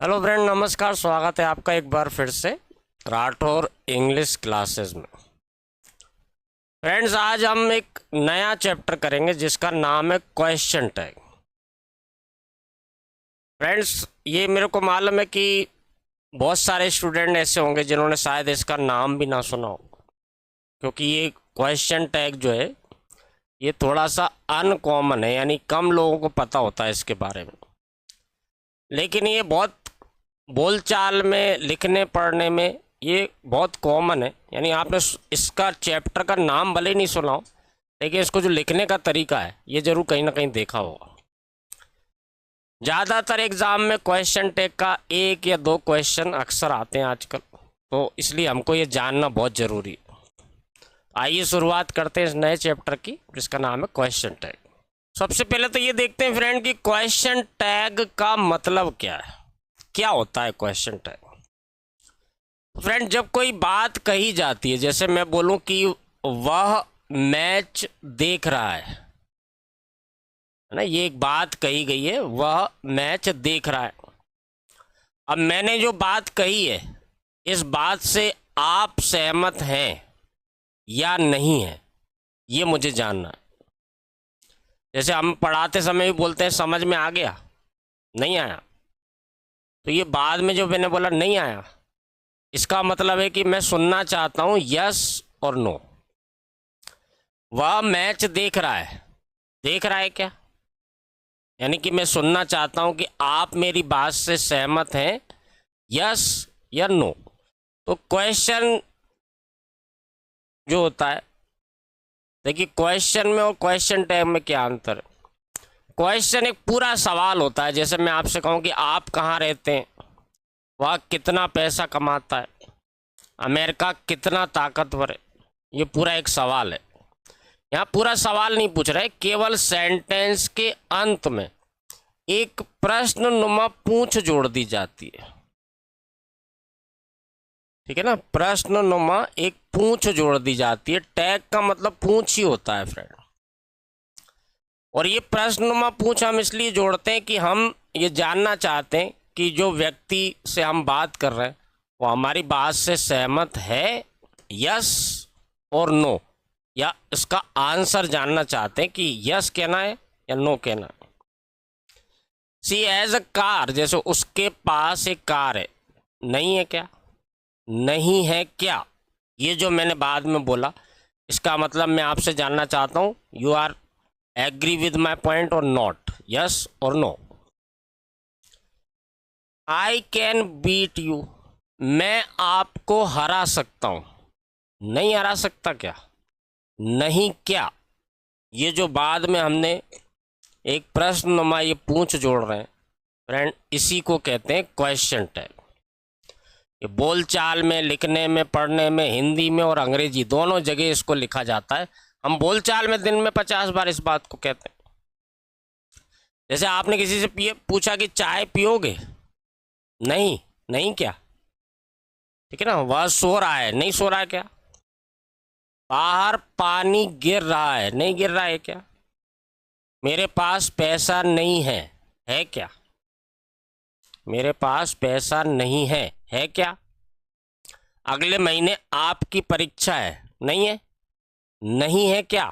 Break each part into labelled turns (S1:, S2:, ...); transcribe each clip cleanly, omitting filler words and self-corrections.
S1: Hello friend, नमस्कार। स्वागत है आपका एक बार फिर से राठौर इंग्लिश क्लासेस में। फ्रेंड्स, आज हम एक नया चैप्टर करेंगे जिसका नाम है क्वेश्चन टैग। फ्रेंड्स, ये मेरे को मालूम है कि बहुत सारे स्टूडेंट ऐसे होंगे जिन्होंने शायद इसका नाम भी ना सुना हो, क्योंकि ये क्वेश्चन टैग जो है ये थोड़ा सा अनकॉमन है, यानी कम लोगों को पता होता है इसके बारे में। लेकिन ये बहुत बोलचाल में, लिखने पढ़ने में ये बहुत कॉमन है। यानी आपने इसका चैप्टर का नाम भले ही नहीं सुना हो, लेकिन इसको जो लिखने का तरीका है ये जरूर कहीं ना कहीं देखा होगा। ज़्यादातर एग्ज़ाम में क्वेश्चन टैग का एक या दो क्वेश्चन अक्सर आते हैं आजकल, तो इसलिए हमको ये जानना बहुत ज़रूरी है। आइए शुरुआत करते हैं इस नए चैप्टर की जिसका नाम है क्वेश्चन टैग। सबसे पहले तो ये देखते हैं फ्रेंड कि क्वेश्चन टैग का मतलब क्या है, क्या होता है क्वेश्चन टैग। फ्रेंड, जब कोई बात कही जाती है, जैसे मैं बोलूं कि वह मैच देख रहा है ना, ये एक बात कही गई है, वह मैच देख रहा है। अब मैंने जो बात कही है, इस बात से आप सहमत हैं या नहीं है, ये मुझे जानना है। जैसे हम पढ़ाते समय भी बोलते हैं समझ में आ गया, नहीं आया, तो ये बाद में जो मैंने बोला नहीं आया, इसका मतलब है कि मैं सुनना चाहता हूं यस और नो। वह मैच देख रहा है, देख रहा है क्या, यानी कि मैं सुनना चाहता हूं कि आप मेरी बात से सहमत हैं, यस या नो। तो क्वेश्चन जो होता है, देखिए क्वेश्चन में और क्वेश्चन टैग में क्या अंतर है। क्वेश्चन एक पूरा सवाल होता है। जैसे मैं आपसे कहूं कि आप कहाँ रहते हैं, वह कितना पैसा कमाता है, अमेरिका कितना ताकतवर है, ये पूरा एक सवाल है। यहाँ पूरा सवाल नहीं पूछ रहे, केवल सेंटेंस के अंत में एक प्रश्न नुमा पूंछ जोड़ दी जाती है, ठीक है ना। प्रश्न नुमा एक पूंछ जोड़ दी जाती है। टैग का मतलब पूंछ ही होता है फ्रेंड। और ये प्रश्न नुमा पूंछ हम इसलिए जोड़ते हैं कि हम ये जानना चाहते हैं कि जो व्यक्ति से हम बात कर रहे हैं वो हमारी बात से सहमत है, यस और नो, या इसका आंसर जानना चाहते हैं कि यस कहना है या नो कहना है। सी एज अ कार, जैसे उसके पास एक कार है, नहीं है क्या, नहीं है क्या, ये जो मैंने बाद में बोला, इसका मतलब मैं आपसे जानना चाहता हूं you are agree with my point और नॉट, यस और no. I can beat you, मैं आपको हरा सकता हूं, नहीं हरा सकता क्या, नहीं क्या, ये जो बाद में हमने एक प्रश्न नुमा ये पूंछ जोड़ रहे हैं फ्रेंड, इसी को कहते हैं क्वेश्चन टैग। ये बोलचाल में, लिखने में, पढ़ने में, हिंदी में और अंग्रेजी दोनों जगह इसको लिखा जाता है। हम बोलचाल में दिन में 50 बार इस बात को कहते हैं। जैसे आपने किसी से पूछा कि चाय पियोगे, नहीं, नहीं क्या, ठीक है ना। वह सो रहा है, नहीं सो रहा है क्या। बाहर पानी गिर रहा है, नहीं गिर रहा है क्या। मेरे पास पैसा नहीं है क्या, मेरे पास पैसा नहीं है क्या। अगले महीने आपकी परीक्षा है, नहीं है, नहीं है क्या।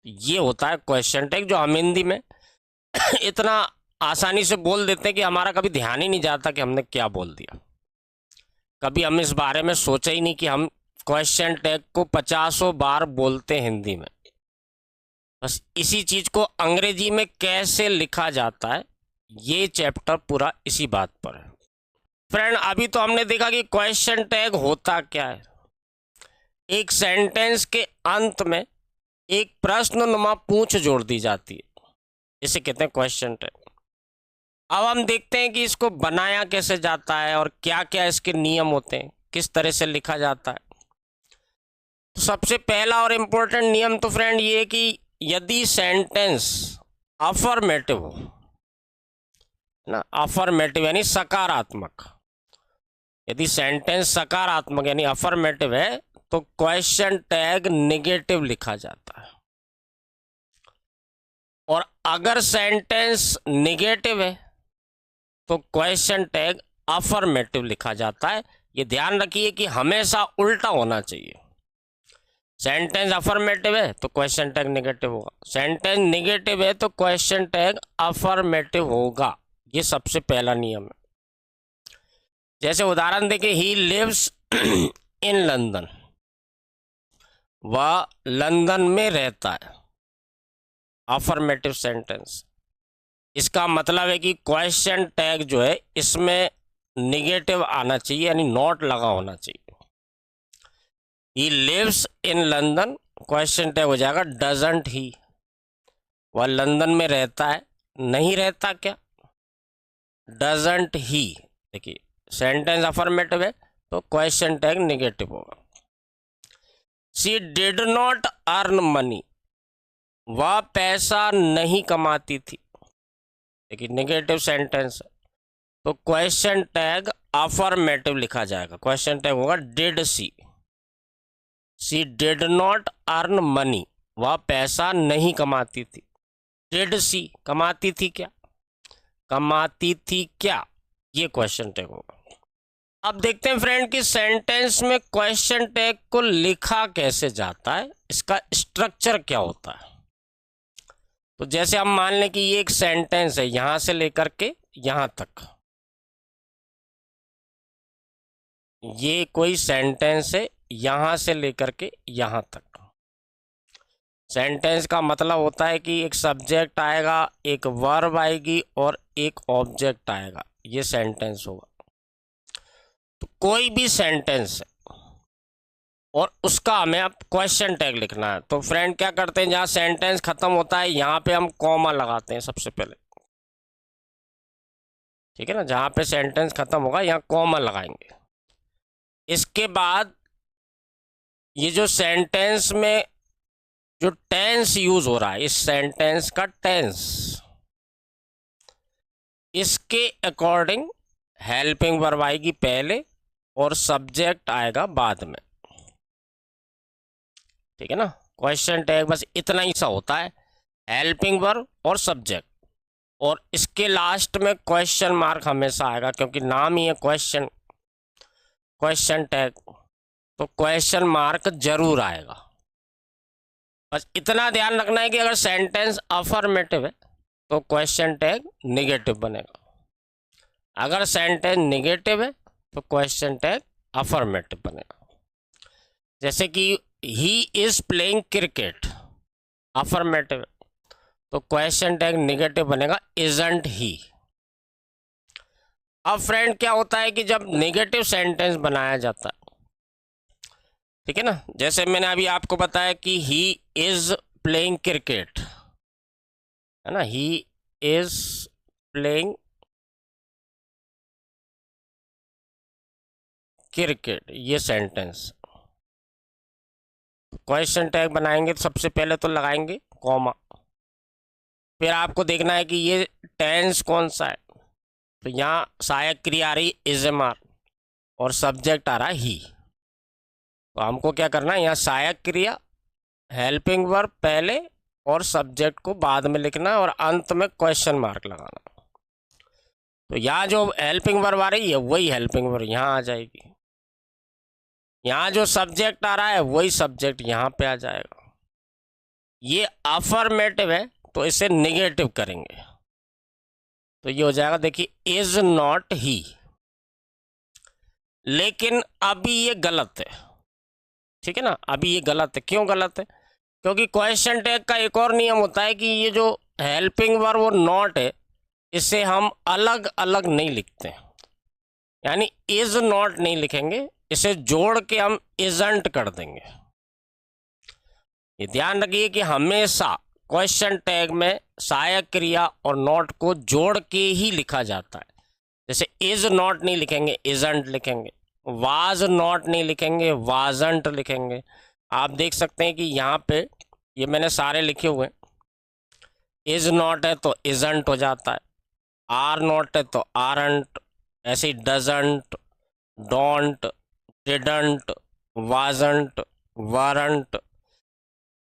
S1: ये होता है क्वेश्चन टैग, जो हम हिंदी में इतना आसानी से बोल देते हैं कि हमारा कभी ध्यान ही नहीं जाता कि हमने क्या बोल दिया। कभी हम इस बारे में सोचा ही नहीं कि हम क्वेश्चन टैग को 50 बार बोलते हैं हिंदी में। बस इसी चीज को अंग्रेजी में कैसे लिखा जाता है, ये चैप्टर पूरा इसी बात पर है। फ्रेंड, अभी तो हमने देखा कि क्वेश्चन टैग होता क्या है। एक सेंटेंस के अंत में एक प्रश्न नुमा पूंछ जोड़ दी जाती है, इसे कहते हैं क्वेश्चन टैग। अब हम देखते हैं कि इसको बनाया कैसे जाता है और क्या क्या इसके नियम होते हैं, किस तरह से लिखा जाता है। तो सबसे पहला और इम्पोर्टेंट नियम तो फ्रेंड ये है कि यदि सेंटेंस अफर्मेटिव हो ना, अफर्मेटिव यानी सकारात्मक, यदि सेंटेंस सकारात्मक यानी अफर्मेटिव है तो क्वेश्चन टैग नेगेटिव लिखा जाता है। और अगर सेंटेंस नेगेटिव है तो क्वेश्चन टैग अफर्मेटिव लिखा जाता है। ये ध्यान रखिए कि हमेशा उल्टा होना चाहिए। सेंटेंस अफर्मेटिव है तो क्वेश्चन टैग नेगेटिव होगा, सेंटेंस नेगेटिव है तो क्वेश्चन टैग अफर्मेटिव होगा। ये सबसे पहला नियम है। जैसे उदाहरण देखिए, ही लिव्स इन लंदन, वह लंदन में रहता है, अफर्मेटिव सेंटेंस। इसका मतलब है कि क्वेश्चन टैग जो है इसमें निगेटिव आना चाहिए, यानी नॉट लगा होना चाहिए। He lives in London, question tag हो जाएगा डजंट ही, वह लंदन में रहता है, नहीं रहता क्या, डजंट ही। देखिए सेंटेंस अफर्मेटिव है तो क्वेश्चन टैग निगेटिव होगा। She did not earn money, वह पैसा नहीं कमाती थी, देखिए नेगेटिव सेंटेंस है तो क्वेश्चन टैग अफर्मेटिव लिखा जाएगा। क्वेश्चन टैग होगा did she, she did not earn money, वह पैसा नहीं कमाती थी। डिड सी, कमाती थी क्या, कमाती थी क्या, ये क्वेश्चन टैग होगा। अब देखते हैं फ्रेंड कि सेंटेंस में क्वेश्चन टैग को लिखा कैसे जाता है, इसका स्ट्रक्चर क्या होता है। तो जैसे हम मान लें कि ये एक सेंटेंस है, यहां से लेकर के यहां तक, ये कोई सेंटेंस है यहां से लेकर के यहां तक। सेंटेंस का मतलब होता है कि एक सब्जेक्ट आएगा, एक वर्ब आएगी और एक ऑब्जेक्ट आएगा, ये सेंटेंस होगा। तो कोई भी सेंटेंस है और उसका हमें अब क्वेश्चन टैग लिखना है, तो फ्रेंड क्या करते हैं, जहां सेंटेंस खत्म होता है यहां पे हम कॉमा लगाते हैं सबसे पहले, ठीक है ना। जहां पे सेंटेंस खत्म होगा यहां कॉमा लगाएंगे। इसके बाद ये जो सेंटेंस में जो टेंस यूज हो रहा है, इस सेंटेंस का टेंस, इसके अकॉर्डिंग हेल्पिंग वर्ब आएगी पहले और सब्जेक्ट आएगा बाद में, ठीक है ना। क्वेश्चन टैग बस इतना ही सा होता है, हेल्पिंग वर्ब और सब्जेक्ट, और इसके लास्ट में क्वेश्चन मार्क हमेशा आएगा क्योंकि नाम ही है क्वेश्चन, क्वेश्चन टैग, तो क्वेश्चन मार्क जरूर आएगा। बस इतना ध्यान रखना है कि अगर सेंटेंस अफर्मेटिव है तो क्वेश्चन टैग नेगेटिव बनेगा, अगर सेंटेंस नेगेटिव है तो क्वेश्चन टैग अफर्मेटिव बनेगा। जैसे कि he is playing cricket, affirmative है तो क्वेश्चन टैग नेगेटिव बनेगा इजंट ही। अब फ्रेंड क्या होता है कि जब नेगेटिव सेंटेंस बनाया जाता है, ठीक है ना, जैसे मैंने अभी आपको बताया कि ही इज प्लेइंग क्रिकेट, है ना, ही इज प्लेइंग क्रिकेट, ये सेंटेंस। क्वेश्चन टैग बनाएंगे तो सबसे पहले तो लगाएंगे कॉमा, फिर आपको देखना है कि ये टेंस कौन सा है, तो यहाँ सहायक क्रिया आ रही इज एम आर और सब्जेक्ट आ रहा है ही, तो हमको क्या करना है, यहाँ सहायक क्रिया हेल्पिंग वर्ब पहले और सब्जेक्ट को बाद में लिखना है और अंत में क्वेश्चन मार्क लगाना। तो यहाँ जो हेल्पिंग वर्ब आ रही है वही हेल्पिंग वर्ब यहाँ आ जाएगी, यहाँ जो सब्जेक्ट आ रहा है वही सब्जेक्ट यहाँ पे आ जाएगा। ये अफर्मेटिव है तो इसे निगेटिव करेंगे, तो ये हो जाएगा, देखिए इज नॉट ही। लेकिन अभी ये गलत है, ठीक है ना, अभी ये गलत है। क्यों गलत है, क्योंकि क्वेश्चन टैग का एक और नियम होता है कि ये जो हेल्पिंग वर्ब और नॉट है इसे हम अलग अलग नहीं लिखते, यानी इज नॉट नहीं लिखेंगे, इसे जोड़ के हम इजंट कर देंगे। ये ध्यान रखिए कि हमेशा क्वेश्चन टैग में सहायक क्रिया और नॉट को जोड़ के ही लिखा जाता है। जैसे इज नॉट नहीं लिखेंगे, इजंट लिखेंगे, वाज नॉट नहीं लिखेंगे, वाजंट लिखेंगे। आप देख सकते हैं कि यहाँ पे ये मैंने सारे लिखे हुए हैं, इज नॉट है तो इजंट हो जाता है, आर नॉट है तो आरंट, ऐसे he doesn't, don't, didn't, wasn't, warrant,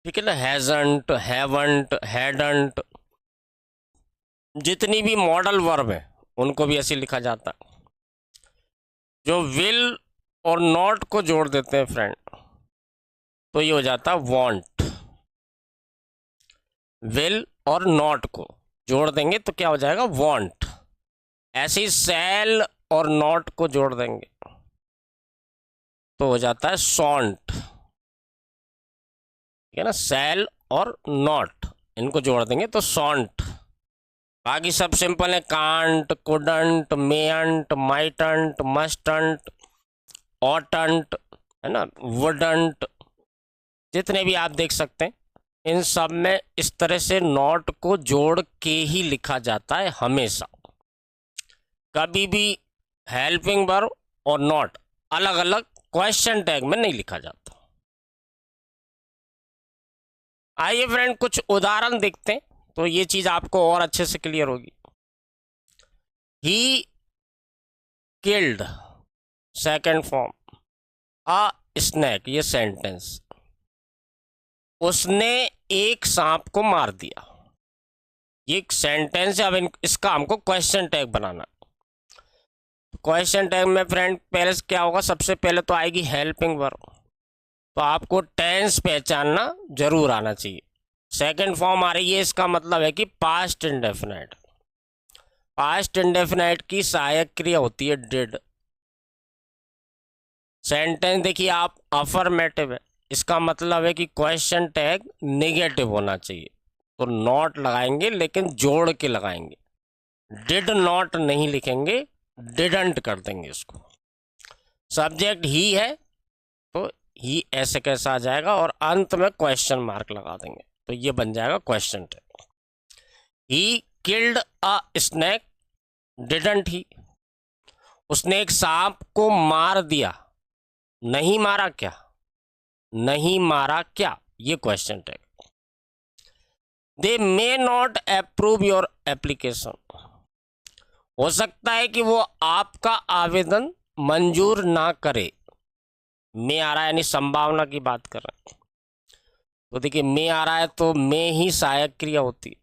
S1: ठीक है ना, हैजंट, हैवंट, हैडंट, जितनी भी मॉडल वर्ब है उनको भी ऐसे लिखा जाता। जो विल और नॉट को जोड़ देते हैं फ्रेंड, तो ये हो जाता वांट। विल और नॉट को जोड़ देंगे तो क्या हो जाएगा, वांट। ऐसे ही सेल और नॉट को जोड़ देंगे तो हो जाता है सॉन्ट। ठीक है ना, सेल और नॉट इनको जोड़ देंगे तो सॉन्ट। बाकी सब सिंपल है, कांट, कुडंट, मेंट, माइटंट, मस्टंट, ऑटंट, है ना, वुडंट, जितने भी आप देख सकते हैं इन सब में इस तरह से नॉट को जोड़ के ही लिखा जाता है हमेशा। कभी भी हेल्पिंग वर्ब और नॉट अलग अलग क्वेश्चन टैग में नहीं लिखा जाता। आइए फ्रेंड कुछ उदाहरण देखते हैं तो ये चीज आपको और अच्छे से क्लियर होगी। He killed, second form, a snake, ये सेंटेंस। उसने एक सांप को मार दिया, ये एक सेंटेंस है। अब इसका हमको क्वेश्चन टैग बनाना। क्वेश्चन टैग में फ्रेंड पहले से क्या होगा, सबसे पहले तो आएगी हेल्पिंग वर्ब, तो आपको टेंस पहचानना जरूर आना चाहिए। सेकंड फॉर्म आ रही है, इसका मतलब है कि पास्ट इंडेफिनाइट। पास्ट इंडेफिनाइट की सहायक क्रिया होती है डिड। सेंटेंस देखिए आप, अफर्मेटिव है, इसका मतलब है कि क्वेश्चन टैग नेगेटिव होना चाहिए, तो नॉट लगाएंगे लेकिन जोड़ के लगाएंगे। डिड नॉट नहीं लिखेंगे, डिडंट कर देंगे इसको। सब्जेक्ट ही है तो ही ऐसे कैसा आ जाएगा और अंत में क्वेश्चन मार्क लगा देंगे तो ये बन जाएगा question tag. He killed a snake, didn't he. उसने एक सांप को मार दिया, नहीं मारा क्या, नहीं मारा क्या, ये question tag. They may not approve your application, हो सकता है कि वो आपका आवेदन मंजूर ना करे। मे आ रहा है यानी संभावना की बात कर रहे हैं, तो देखिए मे आ रहा है तो मे ही सहायक क्रिया होती है।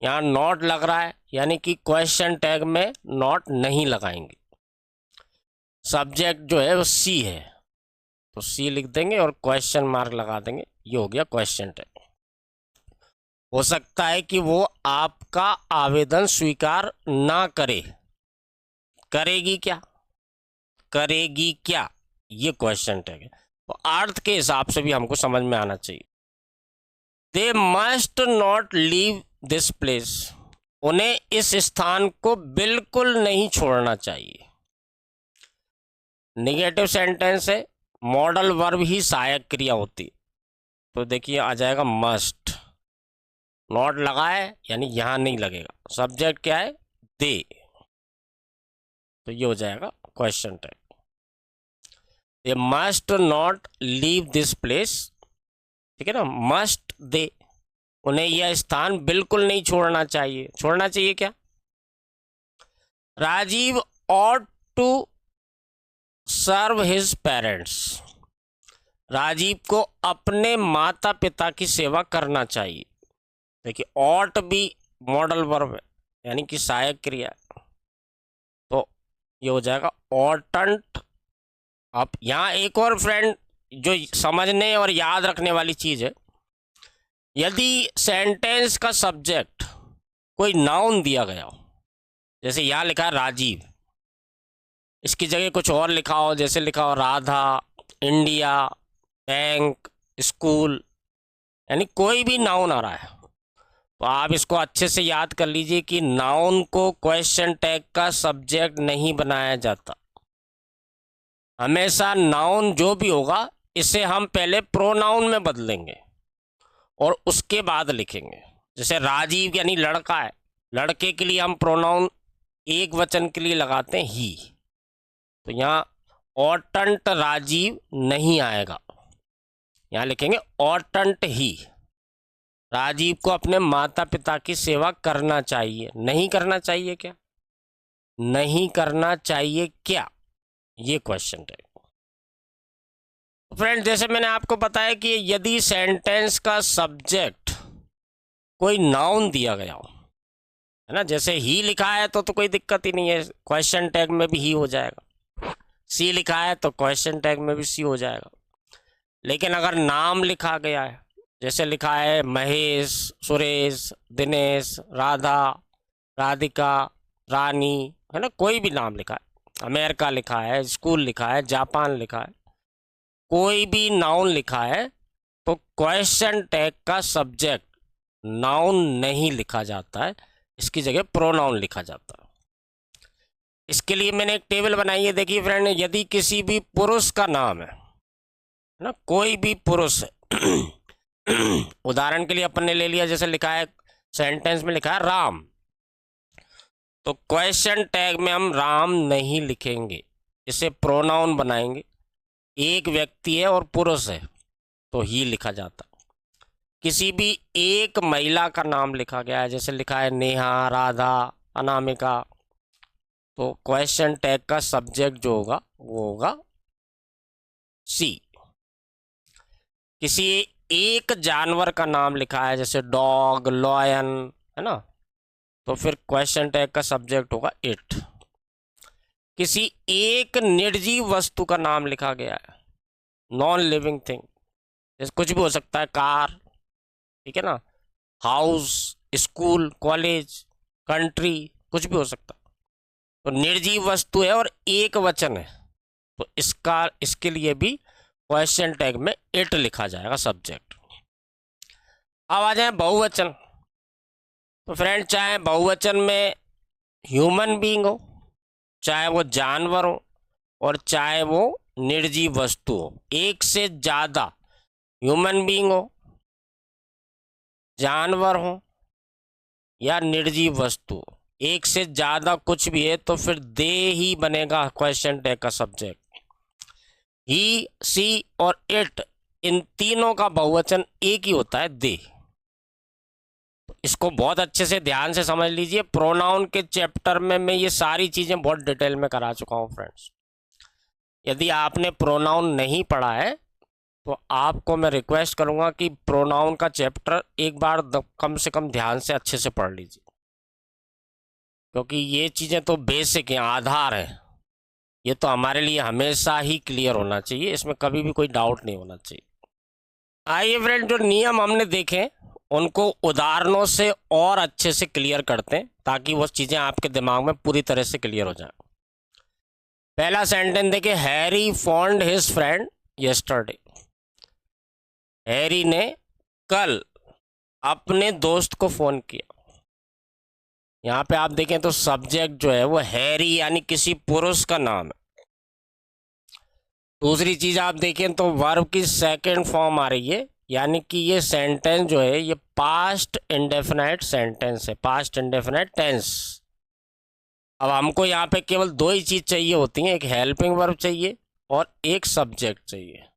S1: यहाँ नॉट लग रहा है यानी कि क्वेश्चन टैग में नॉट नहीं लगाएंगे। सब्जेक्ट जो है वो सी है तो सी लिख देंगे और क्वेश्चन मार्क लगा देंगे, ये हो गया क्वेश्चन टैग। हो सकता है कि वो आपका आवेदन स्वीकार ना करे, करेगी क्या, करेगी क्या, ये क्वेश्चन टैग है। तो अर्थ के हिसाब से भी हमको समझ में आना चाहिए। They must not leave this place, उन्हें इस स्थान को बिल्कुल नहीं छोड़ना चाहिए। निगेटिव सेंटेंस है, मॉडल वर्ब ही सहायक क्रिया होती, तो देखिए आ जाएगा मस्ट। नॉट लगा है यानी यहां नहीं लगेगा। सब्जेक्ट क्या है, दे, तो ये हो जाएगा question tag. They must not leave this place, ठीक है ना, मस्ट दे, उन्हें यह स्थान बिल्कुल नहीं छोड़ना चाहिए। छोड़ना चाहिए क्या, Rajiv ought to serve his parents, Rajiv को अपने माता पिता की सेवा करना चाहिए। देखिए ऑट भी मॉडल वर्ब है यानी कि सहायक क्रिया, तो ये हो जाएगा ऑटंट। अब यहाँ एक और फ्रेंड जो समझने और याद रखने वाली चीज है, यदि सेंटेंस का सब्जेक्ट कोई नाउन दिया गया हो, जैसे यहाँ लिखा है राजीव, इसकी जगह कुछ और लिखा हो, जैसे लिखा हो राधा, इंडिया, बैंक, स्कूल, यानी कोई भी नाउन आ रहा है, तो आप इसको अच्छे से याद कर लीजिए कि नाउन को क्वेश्चन टैग का सब्जेक्ट नहीं बनाया जाता। हमेशा नाउन जो भी होगा इसे हम पहले प्रोनाउन में बदलेंगे और उसके बाद लिखेंगे। जैसे राजीव यानी लड़का है, लड़के के लिए हम प्रोनाउन एक वचन के लिए लगाते हैं ही, तो यहाँ ऑटंट राजीव नहीं आएगा, यहाँ लिखेंगे ऑटंट ही। राजीव को अपने माता पिता की सेवा करना चाहिए, नहीं करना चाहिए क्या, नहीं करना चाहिए क्या, ये क्वेश्चन है। फ्रेंड जैसे मैंने आपको बताया कि यदि सेंटेंस का सब्जेक्ट कोई नाउन दिया गया हो, है ना। जैसे ही लिखा है तो कोई दिक्कत ही नहीं है, क्वेश्चन टैग में भी ही हो जाएगा। सी लिखा है तो क्वेश्चन टैग में भी सी हो जाएगा। लेकिन अगर नाम लिखा गया है, जैसे लिखा है महेश, सुरेश, दिनेश, राधा, राधिका, रानी, है ना, कोई भी नाम लिखा है, अमेरिका लिखा है, स्कूल लिखा है, जापान लिखा है, कोई भी नाउन लिखा है, तो क्वेश्चन टैग का सब्जेक्ट नाउन नहीं लिखा जाता है, इसकी जगह प्रोनाउन लिखा जाता है। इसके लिए मैंने एक टेबल बनाई है, देखिए फ्रेंड, यदि किसी भी पुरुष का नाम है ना, कोई भी पुरुष है उदाहरण के लिए अपन ने ले लिया, जैसे लिखा है सेंटेंस में लिखा है राम, तो क्वेश्चन टैग में हम राम नहीं लिखेंगे, इसे प्रोनाउन बनाएंगे। एक व्यक्ति है और पुरुष है तो ही लिखा जाता। किसी भी एक महिला का नाम लिखा गया है, जैसे लिखा है नेहा, राधा, अनामिका, तो क्वेश्चन टैग का सब्जेक्ट जो होगा वो होगा सी। किसी एक जानवर का नाम लिखा है, जैसे डॉग, लॉयन, है ना, तो फिर क्वेश्चन टैग का सब्जेक्ट होगा इट। किसी एक निर्जीव वस्तु का नाम लिखा गया है, नॉन लिविंग थिंग, जैसे कुछ भी हो सकता है, कार, ठीक है ना, हाउस, स्कूल, कॉलेज, कंट्री, कुछ भी हो सकता है, तो निर्जीव वस्तु है और एक वचन है, तो इसके लिए भी क्वेश्चन टैग में इट लिखा जाएगा सब्जेक्ट। अब आ जाए बहुवचन, तो फ्रेंड चाहे बहुवचन में ह्यूमन बीइंग हो, चाहे वो जानवर हो, और चाहे वो निर्जीव वस्तु हो, एक से ज़्यादा ह्यूमन बीइंग हो, जानवर हो या निर्जीव वस्तु हो, एक से ज़्यादा कुछ भी है तो फिर दे ही बनेगा क्वेश्चन टैग का सब्जेक्ट। ही, सी और इट, इन तीनों का बहुवचन एक ही होता है, दे। इसको बहुत अच्छे से ध्यान से समझ लीजिए, प्रोनाउन के चैप्टर में मैं ये सारी चीज़ें बहुत डिटेल में करा चुका हूँ फ्रेंड्स। यदि आपने प्रोनाउन नहीं पढ़ा है तो आपको मैं रिक्वेस्ट करूँगा कि प्रोनाउन का चैप्टर एक बार कम से कम ध्यान से अच्छे से पढ़ लीजिए, क्योंकि ये चीज़ें तो बेसिक हैं, आधार हैं, ये तो हमारे लिए हमेशा ही क्लियर होना चाहिए, इसमें कभी भी कोई डाउट नहीं होना चाहिए। आइए फ्रेंड, जो नियम हमने देखे उनको उदाहरणों से और अच्छे से क्लियर करते हैं, ताकि वो चीज़ें आपके दिमाग में पूरी तरह से क्लियर हो जाए। पहला सेंटेंस देखिए, Harry fond his friend yesterday. Harry ने कल अपने दोस्त को फ़ोन किया। यहाँ पे आप देखें तो सब्जेक्ट जो है वो हैरी यानी किसी पुरुष का नाम है। दूसरी चीज़ आप देखें तो वर्ब की सेकंड फॉर्म आ रही है, यानी कि ये सेंटेंस जो है ये पास्ट इंडेफिनाइट सेंटेंस है, पास्ट इंडेफिनाइट टेंस। अब हमको यहाँ पे केवल दो ही चीज़ चाहिए होती हैं, एक हेल्पिंग वर्ब चाहिए और एक सब्जेक्ट चाहिए।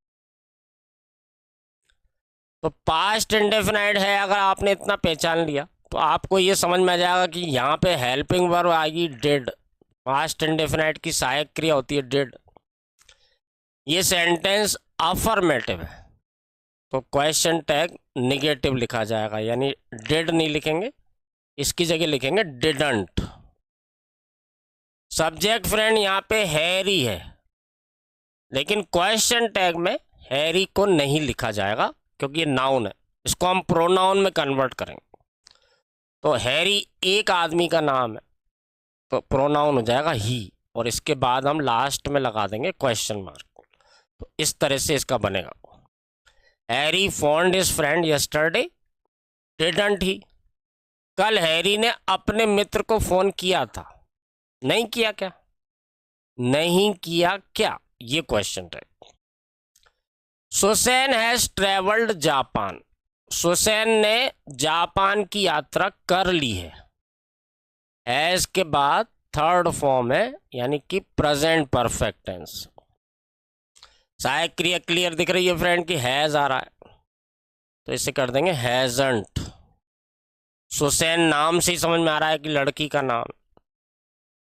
S1: तो पास्ट इंडेफिनाइट है, अगर आपने इतना पहचान लिया तो आपको ये समझ में आ जाएगा कि यहाँ पे हेल्पिंग वर्ब आएगी डिड, पास्ट इंडेफिनाइट की सहायक क्रिया होती है डिड। ये सेंटेंस अफर्मेटिव है तो क्वेश्चन टैग निगेटिव लिखा जाएगा, यानी डिड नहीं लिखेंगे, इसकी जगह लिखेंगे डिडंट। सब्जेक्ट फ्रेंड यहाँ पे हैरी है, लेकिन क्वेश्चन टैग में हैरी को नहीं लिखा जाएगा क्योंकि ये नाउन है, इसको हम प्रोनाउन में कन्वर्ट करेंगे। तो हैरी एक आदमी का नाम है तो प्रोनाउन हो जाएगा ही, और इसके बाद हम लास्ट में लगा देंगे क्वेश्चन मार्क। तो इस तरह से इसका बनेगा, Harry fond his friend yesterday, didn't he. कल हैरी ने अपने मित्र को फोन किया था, नहीं किया क्या, नहीं किया क्या, ये क्वेश्चन है। Susan has travelled Japan, Susan ने जापान की यात्रा कर ली है। हैज के बाद थर्ड फॉर्म है, यानी कि प्रेजेंट परफेक्ट टेंस। सहायक क्रिया क्लियर दिख रही है फ्रेंड कि हैज आ रहा है, तो इसे कर देंगे हैजंट। सुसैन नाम से ही समझ में आ रहा है कि लड़की का नाम,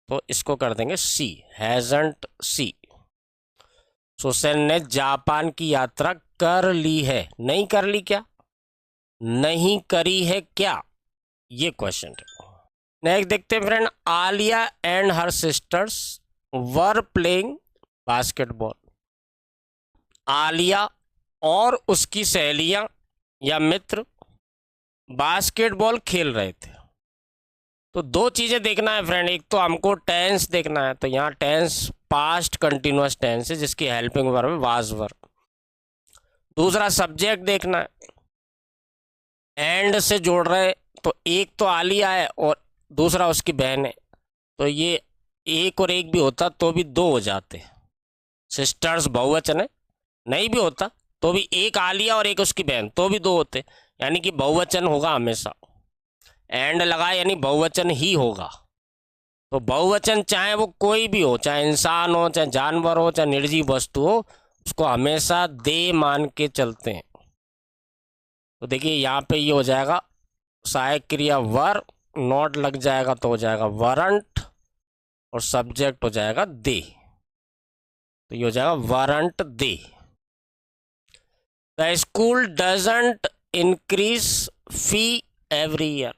S1: तो इसको कर देंगे सी, हैजंट सी। सुसैन ने जापान की यात्रा कर ली है, नहीं कर ली क्या, नहीं करी है क्या, ये क्वेश्चन है। नेक्स्ट देखते हैं friend, Alia and her sisters were playing basketball. Alia और उसकी सहेलियां या मित्र बास्केटबॉल खेल रहे थे। तो दो चीजें देखना है फ्रेंड, एक तो हमको टेंस देखना है, तो यहाँ टेंस पास्ट कंटिन्यूअस टेंस है जिसकी हेल्पिंग वर्ब है वाज वर। दूसरा सब्जेक्ट देखना है, एंड से जोड़ रहे, तो एक तो आलिया है और दूसरा उसकी बहन है, तो ये एक और एक भी होता तो भी दो हो जाते। सिस्टर्स बहुवचन है, नहीं भी होता तो भी एक आलिया और एक उसकी बहन तो भी दो होते, यानी कि बहुवचन होगा हमेशा। एंड लगा यानी बहुवचन ही होगा। तो बहुवचन चाहे वो कोई भी हो, चाहे इंसान हो, चाहे जानवर हो, चाहे निर्जीव वस्तु हो, उसको हमेशा दे मान के चलते हैं। तो देखिए यहाँ पे ये हो जाएगा सहायक क्रिया वर, नॉट लग जाएगा तो हो जाएगा वरंट और सब्जेक्ट हो जाएगा दे, तो ये हो जाएगा weren't they. The school doesn't increase fee every year.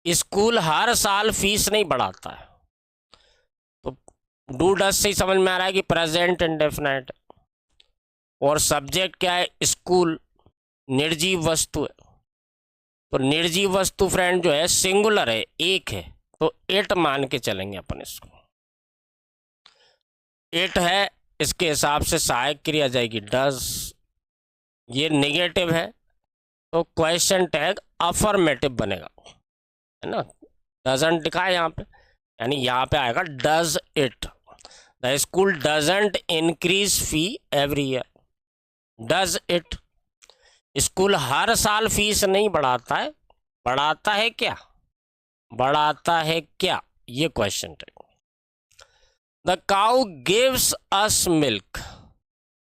S1: School हर साल फीस नहीं बढ़ाता है। तो डू डज से ही समझ में आ रहा है कि प्रेजेंट इंडेफिनिट, और सब्जेक्ट क्या है, स्कूल, निर्जीव वस्तु है। तो निर्जीव वस्तु फ्रेंड जो है सिंगुलर है, एक है, तो इट मान के चलेंगे अपन इसको। इट है, इसके हिसाब से सहायक क्रिया जाएगी डज। ये नेगेटिव है तो क्वेश्चन टैग अफर्मेटिव बनेगा, है ना। डजंट लिखा है यहाँ पे, यानी यहाँ पे आएगा does it. The school doesn't increase fee every year. Does it, school हर साल फीस नहीं बढ़ाता है, बढ़ाता है क्या, बढ़ाता है क्या, ये question tag. The cow gives us milk.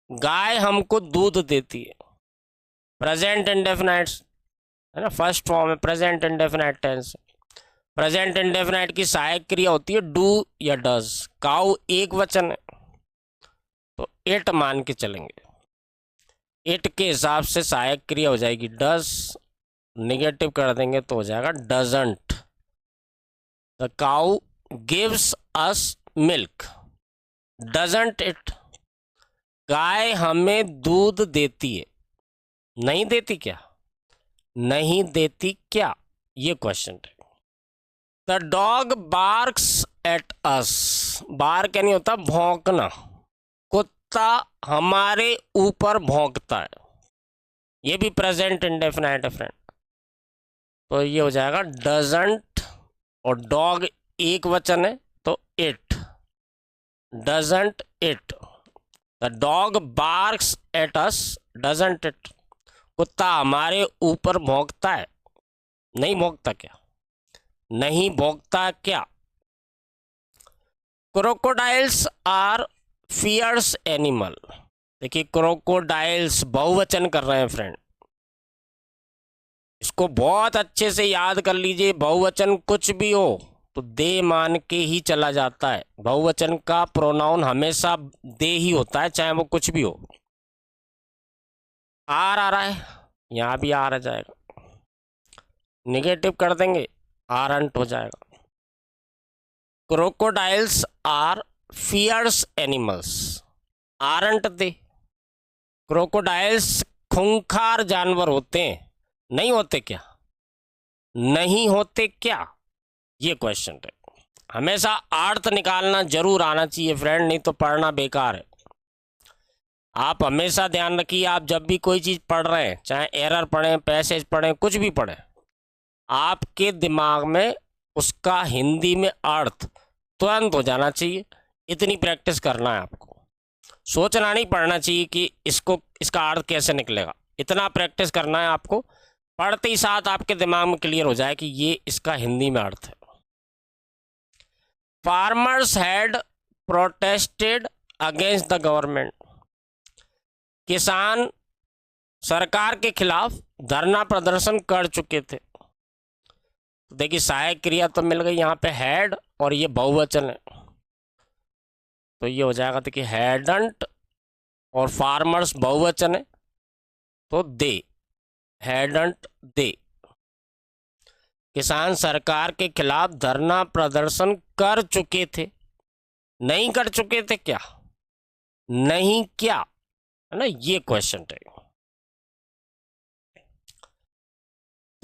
S1: गाय हमको दूध देती है। प्रेजेंट इंडेफिनाइट है ना, फर्स्ट फॉर्म है, present indefinite tense. Present indefinite की सहायक क्रिया होती है डू या डज। काउ एक वचन है तो इट मान के चलेंगे। इट के हिसाब से सहायक क्रिया हो जाएगी डज, निगेटिव कर देंगे तो हो जाएगा doesn't. The cow gives us milk, doesn't it. गाय हमें दूध देती है, नहीं देती क्या, नहीं देती क्या, ये क्वेश्चन है। The dog barks at us. Bark यानी होता भौंकना, कुत्ता हमारे ऊपर भौंकता है, ये भी प्रेजेंट इंडेफिनाइट है फ्रेंड। तो ये हो जाएगा डजंट, और डॉग एक वचन है तो it, doesn't it. The dog barks at us, doesn't it. कुत्ता हमारे ऊपर भौंकता है, नहीं भौंकता क्या, नहीं भौंकता क्या। Crocodiles are fierce animal. देखिए क्रोकोडाइल्स बहुवचन कर रहे हैं फ्रेंड, इसको बहुत अच्छे से याद कर लीजिए। बहुवचन कुछ भी हो तो दे मान के ही चला जाता है। बहुवचन का प्रोनाउन हमेशा दे ही होता है, चाहे वो कुछ भी हो। आर आ रहा है, यहाँ भी आर आ जाएगा, निगेटिव कर देंगे आरंट हो जाएगा। Crocodiles are fierce animals, aren't they. क्रोकोडाइल्स खूंखार जानवर होते हैं, नहीं होते क्या, नहीं होते क्या, ये क्वेश्चन है। हमेशा अर्थ निकालना जरूर आना चाहिए फ्रेंड, नहीं तो पढ़ना बेकार है। आप हमेशा ध्यान रखिए, आप जब भी कोई चीज़ पढ़ रहे हैं, चाहे एरर पढ़ें, पैसेज पढ़ें, कुछ भी पढ़ें, आपके दिमाग में उसका हिंदी में अर्थ तुरंत हो जाना चाहिए। इतनी प्रैक्टिस करना है आपको, सोचना नहीं पड़ना चाहिए कि इसका अर्थ कैसे निकलेगा। इतना प्रैक्टिस करना है आपको, पढ़ते ही साथ आपके दिमाग में क्लियर हो जाए कि ये इसका हिंदी में अर्थ है। Farmers had protested against the government. किसान सरकार के खिलाफ धरना प्रदर्शन कर चुके थे। तो देखिए सहायक क्रिया तो मिल गई यहाँ पे हैड, और ये बहुवचन है तो ये हो जाएगा, देखिए हैडंट, और फार्मर्स बहुवचन है तो दे, हैडंट दे। किसान सरकार के खिलाफ धरना प्रदर्शन कर चुके थे। नहीं कर चुके थे क्या? नहीं क्या, है ना, ये क्वेश्चन है।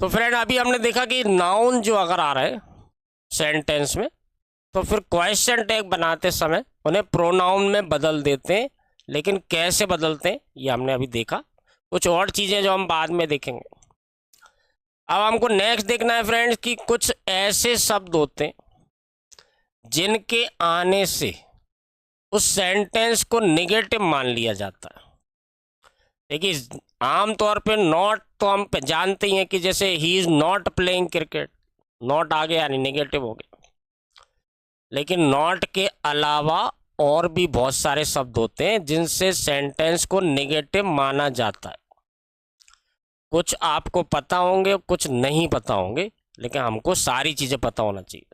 S1: तो फ्रेंड अभी हमने देखा कि नाउन जो अगर आ रहा है सेंटेंस में, तो फिर क्वेश्चन टैग बनाते समय उन्हें प्रोनाउन में बदल देते हैं। लेकिन कैसे बदलते हैं ये हमने अभी देखा। कुछ और चीज़ें जो हम बाद में देखेंगे। अब हमको नेक्स्ट देखना है फ्रेंड्स कि कुछ ऐसे शब्द होते हैं जिनके आने से उस सेंटेंस को नेगेटिव मान लिया जाता है। देखिए आमतौर पे नॉट तो हम जानते ही हैं कि जैसे ही is not playing cricket, not आ गया यानी नेगेटिव हो गया। लेकिन नॉट के अलावा और भी बहुत सारे शब्द होते हैं जिनसे सेंटेंस को नेगेटिव माना जाता है। कुछ आपको पता होंगे, कुछ नहीं पता होंगे, लेकिन हमको सारी चीज़ें पता होना चाहिए।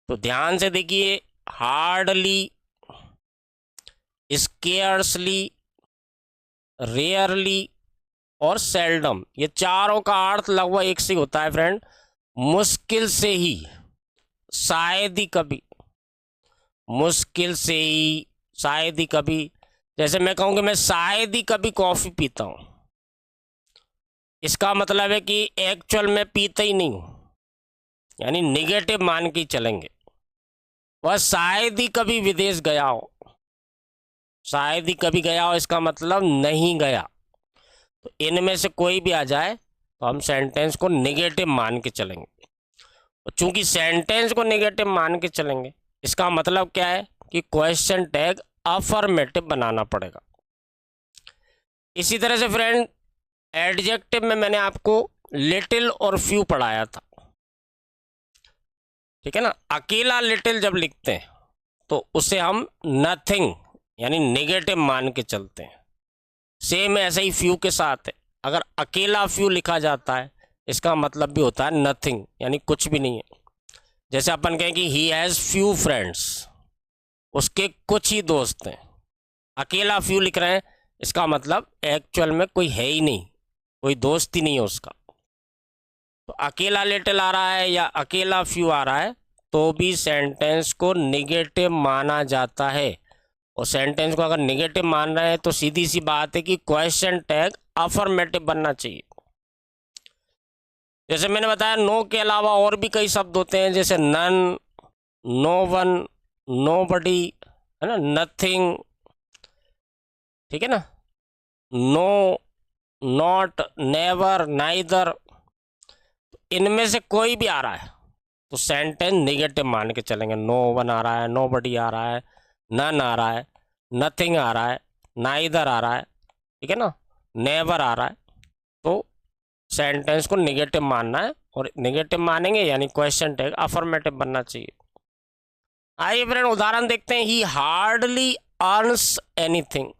S1: तो ध्यान से देखिए, हार्डली, स्केर्सली, रेयरली और सेल्डम, ये चारों का अर्थ लगभग एक से होता है फ्रेंड। मुश्किल से ही, शायद ही कभी, मुश्किल से ही, शायद ही कभी। जैसे मैं कहूँ कि मैं शायद ही कभी कॉफ़ी पीता हूँ, इसका मतलब है कि एक्चुअल में पीता ही नहीं हूँ, यानी निगेटिव मान के चलेंगे। वह शायद ही कभी विदेश गया हो, शायद ही कभी गया हो इसका मतलब नहीं गया। तो इनमें से कोई भी आ जाए तो हम सेंटेंस को नेगेटिव मान के चलेंगे। और चूंकि सेंटेंस को नेगेटिव मान के चलेंगे, इसका मतलब क्या है कि क्वेश्चन टैग अफर्मेटिव बनाना पड़ेगा। इसी तरह से फ्रेंड एडजेक्टिव में मैंने आपको लिटिल और फ्यू पढ़ाया था, ठीक है ना। अकेला लिटिल जब लिखते हैं तो उसे हम नथिंग यानी नेगेटिव मान के चलते हैं। सेम ऐसे ही फ्यू के साथ है, अगर अकेला फ्यू लिखा जाता है इसका मतलब भी होता है नथिंग यानी कुछ भी नहीं है। जैसे अपन कहें कि ही हैज़ फ्यू फ्रेंड्स, उसके कुछ ही दोस्त हैं। अकेला फ्यू लिख रहे हैं, इसका मतलब एक्चुअल में कोई है ही नहीं, कोई दोस्त ही नहीं है उसका। तो अकेला लिटिल आ रहा है या अकेला फ्यू आ रहा है तो भी सेंटेंस को नेगेटिव माना जाता है। और सेंटेंस को अगर नेगेटिव मान रहे हैं तो सीधी सी बात है कि क्वेश्चन टैग अफर्मेटिव बनना चाहिए। जैसे मैंने बताया नो के अलावा और भी कई शब्द होते हैं, जैसे नन, नो वन, नोबडी, है ना, नथिंग, ठीक है ना, नो, नॉट, नेवर, नाइदर। इनमें से कोई भी आ रहा है तो सेंटेंस नेगेटिव मान के चलेंगे। नो वन आ रहा है, नोबडी आ रहा है, नन आ रहा है, नथिंग आ रहा है, नाइदर आ रहा है, ठीक है ना, नेवर आ रहा है, तो सेंटेंस को नेगेटिव मानना है। और नेगेटिव मानेंगे यानी क्वेश्चन टैग अफर्मेटिव बनना चाहिए। आइए फ्रेंड उदाहरण देखते हैं। ही हार्डली अर्न्स एनीथिंग,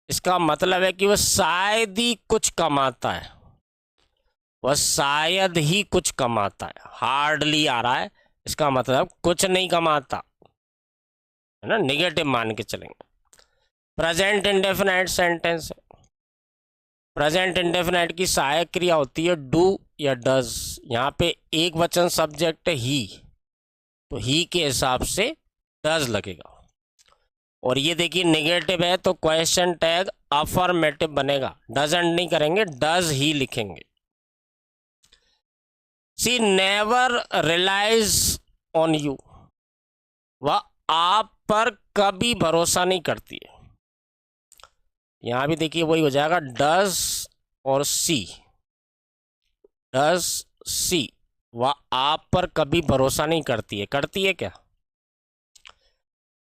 S1: इसका मतलब है कि वह शायद ही कुछ कमाता है, वह शायद ही कुछ कमाता है। हार्डली आ रहा है, इसका मतलब कुछ नहीं कमाता, है ना, नेगेटिव मान के चलेंगे। प्रेजेंट इंडेफिनाइट सेंटेंस है। प्रेजेंट इंडेफिनाइट की सहायक क्रिया होती है डू या डज। यहाँ पे एक वचन सब्जेक्ट है ही, तो ही के हिसाब से डज लगेगा। और ये देखिए नेगेटिव है तो क्वेश्चन टैग अफर्मेटिव बनेगा, डजंट नहीं करेंगे, डज ही लिखेंगे। सी नेवर रिलाइज ऑन यू, वह आप पर कभी भरोसा नहीं करती है। यहां भी देखिए वही हो जाएगा, डज और सी, डज सी, वह आप पर कभी भरोसा नहीं करती है। करती है क्या?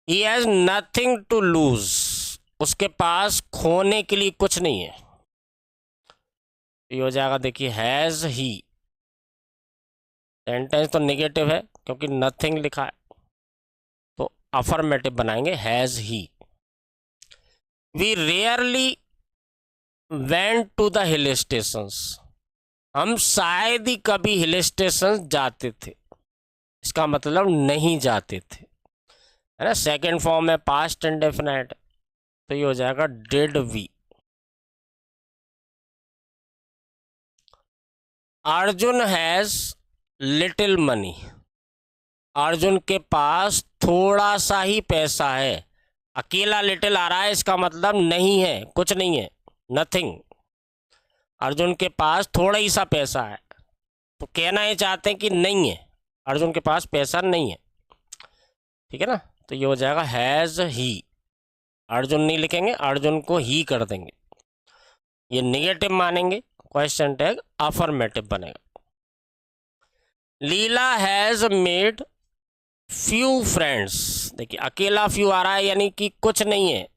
S1: He has nothing to lose, उसके पास खोने के लिए कुछ नहीं है। ये हो जाएगा देखिए हैज ही, सेंटेंस तो नेगेटिव है क्योंकि नथिंग लिखा है, तो अफर्मेटिव बनाएंगे has he. We rarely went to the hill stations, हम शायद ही कभी हिल स्टेशन जाते थे, इसका मतलब नहीं जाते थे, है ना। सेकेंड फॉर्म है पास्ट इंडेफिनाइट, तो ये हो जाएगा did we. Arjun has little money. Arjun के पास थोड़ा सा ही पैसा है। अकेला लिटिल आ रहा है, इसका मतलब नहीं है, कुछ नहीं है, नथिंग। अर्जुन के पास थोड़ा ही सा पैसा है, तो कहना ये चाहते हैं कि नहीं है, अर्जुन के पास पैसा नहीं है। ठीक है ना, तो ये हो जाएगा हैज़ ही। अर्जुन नहीं लिखेंगे, अर्जुन को ही कर देंगे। ये नेगेटिव मानेंगे, क्वेश्चन टैग अफर्मेटिव बनेगा। लीला हैज़ मेड फ्यू फ्रेंड्स। देखिए अकेला फ्यू आ रहा है, यानी कि कुछ नहीं है।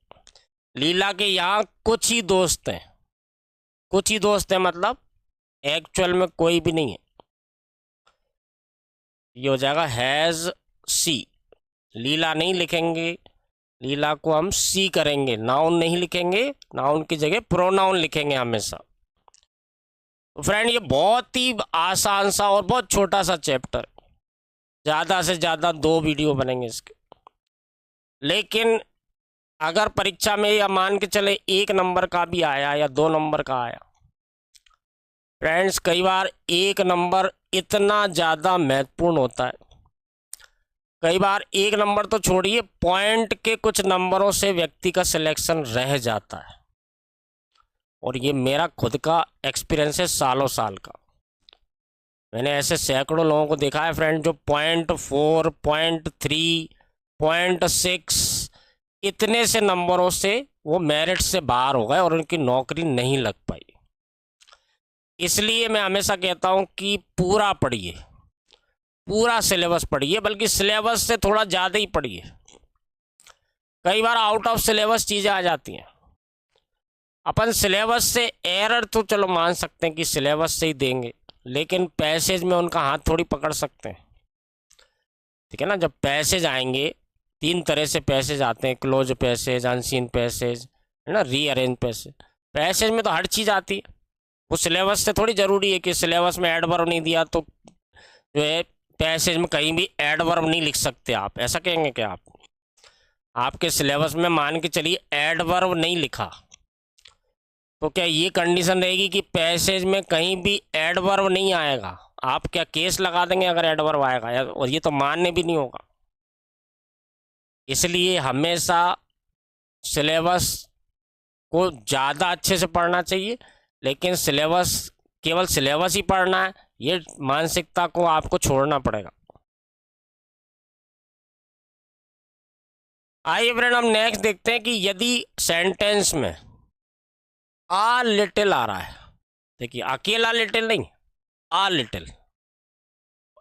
S1: लीला के यहाँ कुछ ही दोस्त हैं। कुछ ही दोस्त हैं मतलब एक्चुअल में कोई भी नहीं है। ये हो जाएगा हैज़ सी। लीला नहीं लिखेंगे, लीला को हम सी करेंगे, नाउन नहीं लिखेंगे, नाउन की जगह प्रोनाउन लिखेंगे हमेशा। तो फ्रेंड ये बहुत ही आसान सा और बहुत छोटा सा चैप्टर, ज़्यादा से ज़्यादा 2 वीडियो बनेंगे इसके। लेकिन अगर परीक्षा में या मान के चले 1 नंबर का भी आया या 2 नंबर का आया, फ्रेंड्स कई बार 1 नंबर इतना ज़्यादा महत्वपूर्ण होता है। कई बार 1 नंबर तो छोड़िए, पॉइंट के कुछ नंबरों से व्यक्ति का सिलेक्शन रह जाता है। और ये मेरा खुद का एक्सपीरियंस है, सालों साल का। मैंने ऐसे सैकड़ों लोगों को देखा है फ्रेंड, जो 0.4, 0.3, 0.6 इतने से नंबरों से वो मेरिट से बाहर हो गए और उनकी नौकरी नहीं लग पाई। इसलिए मैं हमेशा कहता हूँ कि पूरा पढ़िए, पूरा सिलेबस पढ़िए, बल्कि सिलेबस से थोड़ा ज़्यादा ही पढ़िए। कई बार आउट ऑफ सिलेबस चीज़ें आ जाती हैं। अपन सिलेबस से एरर तो चलो मान सकते हैं कि सिलेबस से ही देंगे, लेकिन पैसेज में उनका हाथ थोड़ी पकड़ सकते हैं। ठीक है ना, जब पैसेज आएंगे 3 तरह से पैसेज आते हैं, क्लोज पैसेज, अनसीन पैसेज, है ना, रीअरेंज पैसेज। पैसेज में तो हर चीज़ आती है। वो सिलेबस से थोड़ी ज़रूरी है कि सिलेबस में एडवर्ब नहीं दिया तो जो है पैसेज में कहीं भी एडवर्ब नहीं लिख सकते आप, ऐसा कहेंगे क्या आप? आपके सिलेबस में मान के चलिए एडवर्ब नहीं लिखा, तो क्या ये कंडीशन रहेगी कि पैसेज में कहीं भी एडवर्ब नहीं आएगा? आप क्या केस लगा देंगे अगर एडवर्ब आएगा? और ये तो मान्य भी नहीं होगा। इसलिए हमेशा सिलेबस को ज़्यादा अच्छे से पढ़ना चाहिए, लेकिन सिलेबस केवल सिलेबस ही पढ़ना है, ये मानसिकता को आपको छोड़ना पड़ेगा। आइए फ्रेंड हम नेक्स्ट देखते हैं कि यदि सेंटेंस में आ लिटिल आ रहा है, देखिए अकेला लिटिल नहीं, आ लिटिल,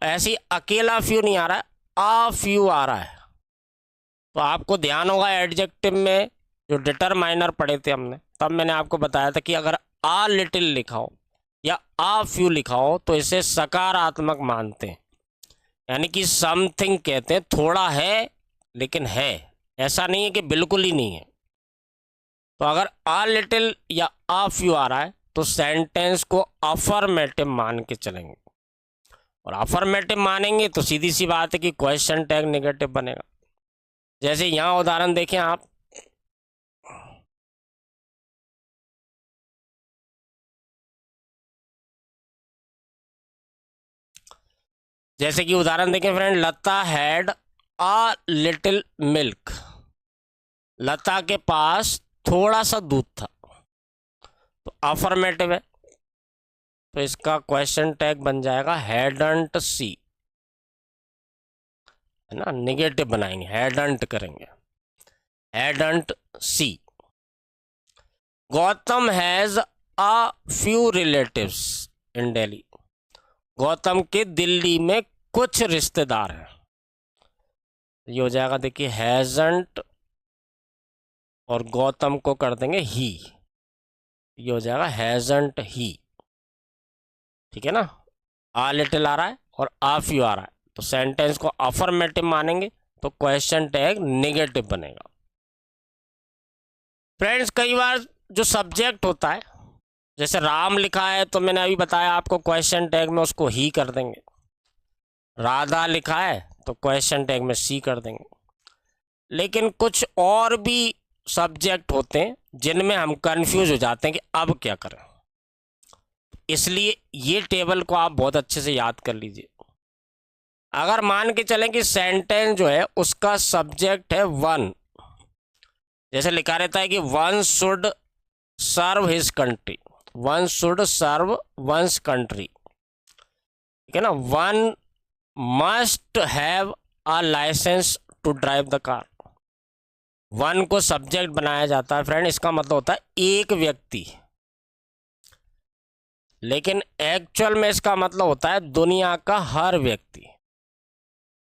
S1: ऐसी अकेला फ्यू नहीं आ रहा है, आ फ्यू आ रहा है, तो आपको ध्यान होगा एडजेक्टिव में जो डिटरमाइनर पढ़े थे हमने, तब मैंने आपको बताया था कि अगर आ लिटिल लिखा हो या आ फ्यू लिखा हो तो इसे सकारात्मक मानते हैं, यानी कि समथिंग कहते हैं, थोड़ा है लेकिन है, ऐसा नहीं है कि बिल्कुल ही नहीं है। तो अगर आ लिटिल या आ फ्यू आ रहा है तो सेंटेंस को अफर्मेटिव मान के चलेंगे, और अफर्मेटिव मानेंगे तो सीधी सी बात है कि क्वेश्चन टैग नेगेटिव बनेगा। जैसे यहाँ उदाहरण देखें आप, जैसे कि उदाहरण देखें friend, Lata had a little milk, Lata के पास थोड़ा सा दूध था, तो अफर्मेटिव है, तो इसका क्वेश्चन टैग बन जाएगा हैडंट सी, है ना, नेगेटिव बनाएंगे, हैडंट करेंगे, हैडंट सी। Gautam has a few relatives in Delhi, Gautam के दिल्ली में कुछ रिश्तेदार हैं, ये हो जाएगा देखिए हैजंट, और गौतम को कर देंगे ही, ये हो जाएगा हैजंट ही। ठीक है ना, आ लिटिल आ रहा है और आ फ्यू आ रहा है, तो सेंटेंस को अफर्मेटिव मानेंगे तो क्वेश्चन टैग नेगेटिव बनेगा। फ्रेंड्स कई बार जो सब्जेक्ट होता है, जैसे राम लिखा है तो मैंने अभी बताया आपको क्वेश्चन टैग में उसको ही कर देंगे, राधा लिखा है तो क्वेश्चन टैग में सी कर देंगे। लेकिन कुछ और भी सब्जेक्ट होते हैं जिनमें हम कंफ्यूज हो जाते हैं कि अब क्या करें। इसलिए ये टेबल को आप बहुत अच्छे से याद कर लीजिए। अगर मान के चलें कि सेंटेंस जो है उसका सब्जेक्ट है वन, जैसे लिखा रहता है कि one should serve his country, one should serve one's country, ठीक है ना। One must have a licence to drive the car. One को सब्जेक्ट बनाया जाता है फ्रेंड, इसका मतलब होता है एक व्यक्ति, लेकिन एक्चुअल में इसका मतलब होता है दुनिया का हर व्यक्ति।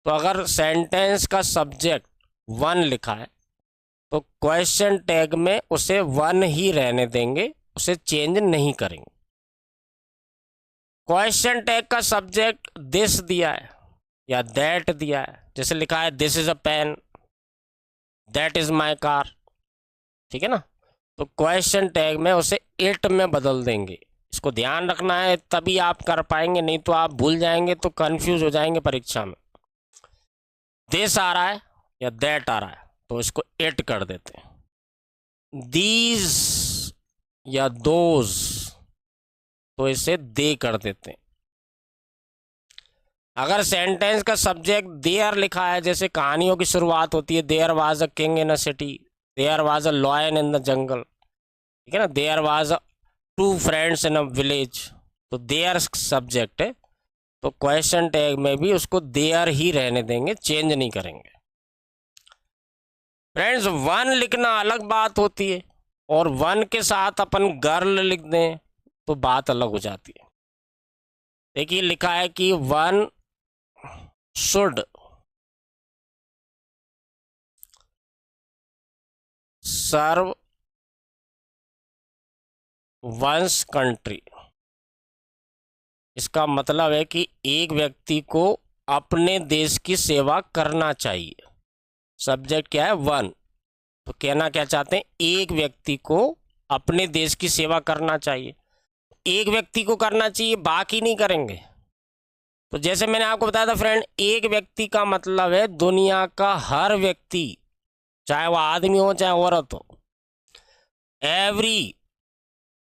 S1: तो अगर सेंटेंस का सब्जेक्ट वन लिखा है तो क्वेश्चन टैग में उसे वन ही रहने देंगे, उसे चेंज नहीं करेंगे। क्वेश्चन टैग का सब्जेक्ट दिस दिया है या दैट दिया है, जैसे लिखा है this is a pen, that is my car, ठीक है ना। तो क्वेश्चन टैग में उसे इट में बदल देंगे। इसको ध्यान रखना है, तभी आप कर पाएंगे, नहीं तो आप भूल जाएंगे तो कंफ्यूज हो जाएंगे परीक्षा में। दिस आ रहा है या दैट आ रहा है तो इसको इट कर देते हैं। दीज या दोज तो इसे दे कर देते हैं। अगर सेंटेंस का सब्जेक्ट देयर लिखा है, जैसे कहानियों की शुरुआत होती है there was a king in a city, there was a lion in the jungle, ठीक है ना, there was two friends in a village, तो देयर सब्जेक्ट है, तो क्वेश्चन टैग में भी उसको देयर ही रहने देंगे, चेंज नहीं करेंगे। फ्रेंड्स वन लिखना अलग बात होती है और वन के साथ अपन गर्ल लिख दें तो बात अलग हो जाती है। देखिए लिखा है कि one should serve one's country. इसका मतलब है कि एक व्यक्ति को अपने देश की सेवा करना चाहिए। सब्जेक्ट क्या है वन, तो कहना क्या चाहते हैं, एक व्यक्ति को अपने देश की सेवा करना चाहिए। एक व्यक्ति को करना चाहिए, बाकी नहीं करेंगे। तो जैसे मैंने आपको बताया था फ्रेंड, एक व्यक्ति का मतलब है दुनिया का हर व्यक्ति, चाहे वह आदमी हो चाहे औरत हो। एवरी,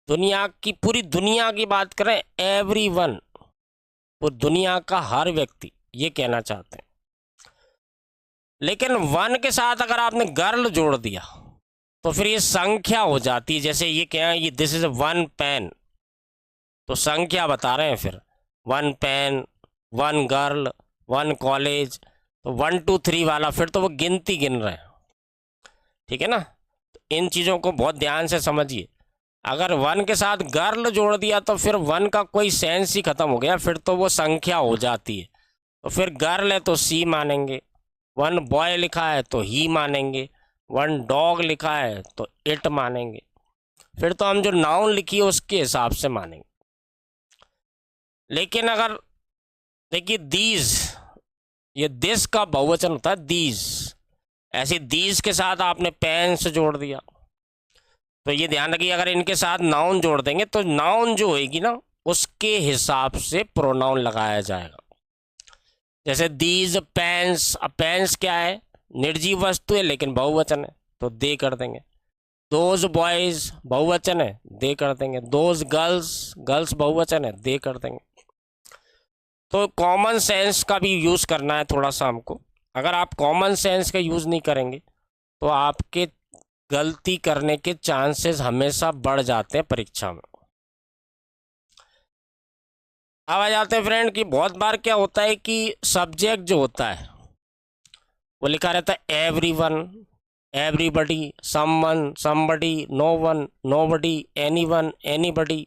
S1: दुनिया की, पूरी दुनिया की बात करें, एवरी वन, पूरी दुनिया का हर व्यक्ति, ये कहना चाहते हैं। लेकिन वन के साथ अगर आपने गर्ल जोड़ दिया तो फिर ये संख्या हो जाती है। जैसे ये क्या है, ये दिस इज वन पेन, तो संख्या बता रहे हैं। फिर one pen, one girl, one college, तो 1 2 3 वाला फिर तो वो गिनती गिन रहे हैं, ठीक है ना। तो इन चीज़ों को बहुत ध्यान से समझिए। अगर वन के साथ गर्ल जोड़ दिया तो फिर वन का कोई सेंस ही खत्म हो गया, फिर तो वो संख्या हो जाती है। तो फिर गर्ल है तो सी मानेंगे, वन बॉय लिखा है तो ही मानेंगे, वन डॉग लिखा है तो इट मानेंगे, फिर तो हम जो नाउन लिखी है उसके हिसाब से मानेंगे। लेकिन अगर देखिए दीज, ये दिस का बहुवचन होता है दीज, ऐसे दीज के साथ आपने पेन से जोड़ दिया, तो ये ध्यान रखिए अगर इनके साथ नाउन जोड़ देंगे तो नाउन जो होएगी ना उसके हिसाब से प्रोनाउन लगाया जाएगा। जैसे दीज पेन्स, अब पेन्स क्या है, निर्जीव वस्तु है लेकिन बहुवचन है तो दे कर देंगे। दोज बॉयज बहुवचन है, दे कर देंगे। दोज गर्ल्स, गर्ल्स बहुवचन है, दे कर देंगे। तो कॉमन सेंस का भी यूज़ करना है थोड़ा सा हमको। अगर आप कॉमन सेंस का यूज़ नहीं करेंगे तो आपके गलती करने के चांसेस हमेशा बढ़ जाते हैं परीक्षा में। अब आ जाते हैं फ्रेंड कि बहुत बार क्या होता है कि सब्जेक्ट जो होता है वो लिखा रहता है everyone, everybody, someone, somebody, no one, nobody, anyone, anybody,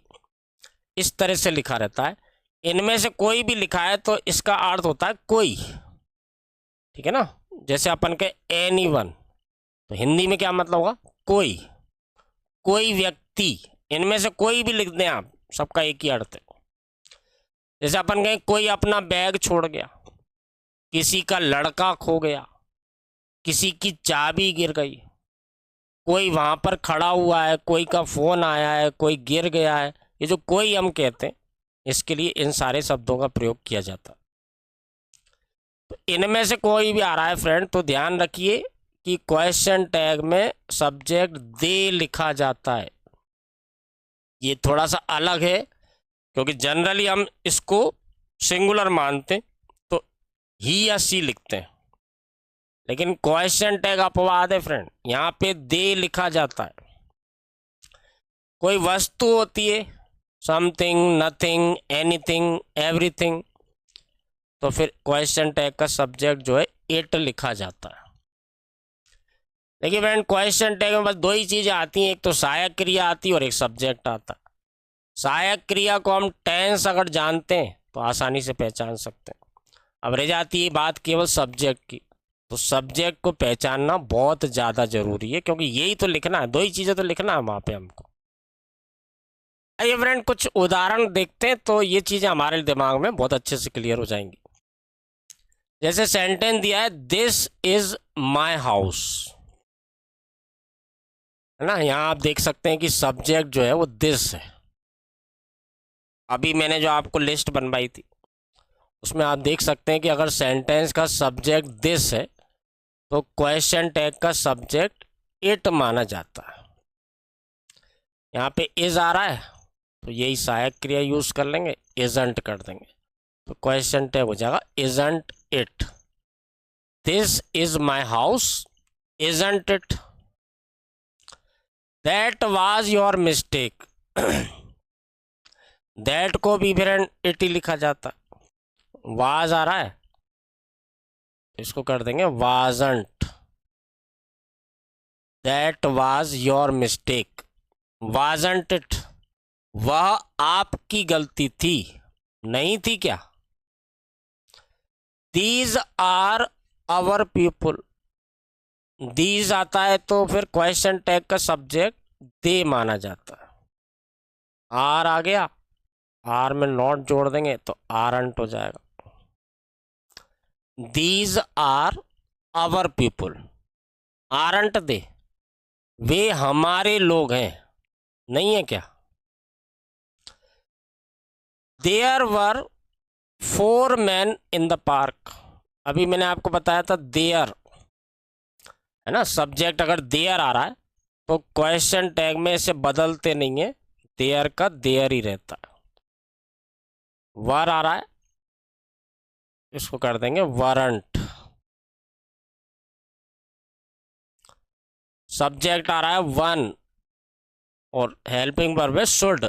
S1: इस तरह से लिखा रहता है। इनमें से कोई भी लिखा है तो इसका अर्थ होता है कोई, ठीक है ना। जैसे अपन के एनीवन, तो हिंदी में क्या मतलब होगा, कोई, कोई व्यक्ति, इनमें से कोई भी लिख दें आप, सबका एक ही अर्थ है। जैसे अपन कहें कोई अपना बैग छोड़ गया, किसी का लड़का खो गया, किसी की चाबी गिर गई, कोई वहाँ पर खड़ा हुआ है, कोई का फ़ोन आया है, कोई गिर गया है, ये जो कोई हम कहते हैं इसके लिए इन सारे शब्दों का प्रयोग किया जाता है। तो इनमें से कोई भी आ रहा है फ्रेंड तो ध्यान रखिए कि क्वेश्चन टैग में सब्जेक्ट दे लिखा जाता है। ये थोड़ा सा अलग है क्योंकि जनरली हम इसको सिंगुलर मानते तो ही या सी लिखते हैं, लेकिन क्वेश्चन टैग अपवाद है फ्रेंड, यहाँ पे दे लिखा जाता है। कोई वस्तु होती है, समथिंग, नथिंग, एनीथिंग, एवरीथिंग, तो फिर क्वेश्चन टैग का सब्जेक्ट जो है इट लिखा जाता है। देखिए फ्रेंड, क्वेश्चन टैग में बस दो ही चीजें आती हैं, एक तो सहायक क्रिया आती है और एक सब्जेक्ट आता है। सहायक क्रिया को हम टेंस अगर जानते हैं तो आसानी से पहचान सकते हैं। अब रह जाती है बात केवल सब्जेक्ट की, तो सब्जेक्ट को पहचानना बहुत ज़्यादा जरूरी है, क्योंकि यही तो लिखना है, दो ही चीज़ें तो लिखना है वहाँ पे हमको। आइए फ्रेंड, कुछ उदाहरण देखते हैं तो ये चीज़ें हमारे दिमाग में बहुत अच्छे से क्लियर हो जाएंगी। जैसे सेंटेंस दिया है, दिस इज माई हाउस, है ना। यहाँ आप देख सकते हैं कि सब्जेक्ट जो है वो दिस है। अभी मैंने जो आपको लिस्ट बनवाई थी उसमें आप देख सकते हैं कि अगर सेंटेंस का सब्जेक्ट दिस है तो क्वेश्चन टैग का सब्जेक्ट इट माना जाता है। यहाँ पे इज आ रहा है तो यही सहायक क्रिया यूज कर लेंगे, इजंट कर देंगे, तो क्वेश्चन टैग हो जाएगा isn't it. This is my house, isn't it. That was your mistake, that को भी फिर इट ही लिखा जाता है। वाज आ रहा है, इसको कर देंगे wasn't. That was your mistake, wasn't it. वह आपकी गलती थी, नहीं थी क्या। These are our people, these आता है तो फिर क्वेश्चन टैग का सब्जेक्ट दे माना जाता है। आर आ गया, आर में नॉट जोड़ देंगे तो आरंट हो जाएगा। These are our people, aren't they, वे हमारे लोग हैं, नहीं है क्या। There were 4 men in the park, अभी मैंने आपको बताया था देयर, है ना। सब्जेक्ट अगर देयर आ रहा है तो क्वेश्चन टैग में इसे बदलते नहीं है, देयर का देयर ही रहता है। वर आ रहा है, इसको कर देंगे वरंट। सब्जेक्ट आ रहा है वन और हेल्पिंग वर्ब है शुड,